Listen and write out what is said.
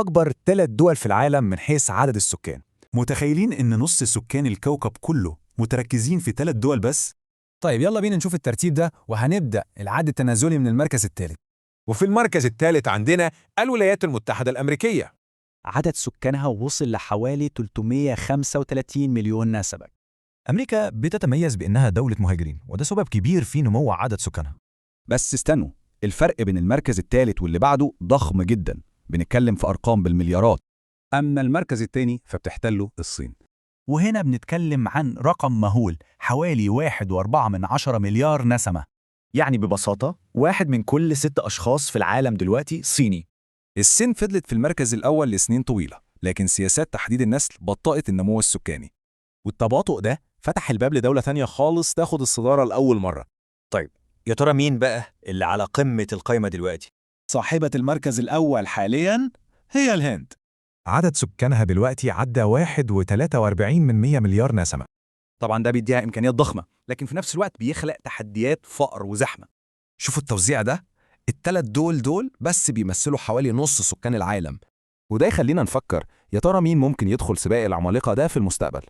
أكبر 3 دول في العالم من حيث عدد السكان. متخيلين إن نص سكان الكوكب كله متركزين في 3 دول بس؟ طيب يلا بينا نشوف الترتيب ده، وهنبدأ العد التنازلي من المركز الثالث. وفي المركز الثالث عندنا الولايات المتحدة الأمريكية. عدد سكانها وصل لحوالي 335 مليون نسمة. أمريكا بتتميز بأنها دولة مهاجرين، وده سبب كبير في نمو عدد سكانها. بس استنوا، الفرق بين المركز الثالث واللي بعده ضخم جدا، بنتكلم في أرقام بالمليارات. أما المركز الثاني فبتحتله الصين، وهنا بنتكلم عن رقم مهول، حوالي 1.4 مليار نسمة. يعني ببساطة 1 من كل 6 أشخاص في العالم دلوقتي صيني. الصين فضلت في المركز الأول لسنين طويلة، لكن سياسات تحديد النسل بطأت النمو السكاني. والتباطؤ ده فتح الباب لدولة تانية خالص تاخد الصدارة لأول مرة. طيب يا ترى مين بقى اللي على قمة القايمة دلوقتي؟ صاحبة المركز الأول حالياً هي الهند. عدد سكانها دلوقتي عدى 1.43 مليار نسمة. طبعا ده بيديها إمكانيات ضخمة، لكن في نفس الوقت بيخلق تحديات فقر وزحمة. شوفوا التوزيع ده، ال3 دول بس بيمثلوا حوالي نص سكان العالم. وده يخلينا نفكر، يا ترى مين ممكن يدخل سباق العمالقة ده في المستقبل؟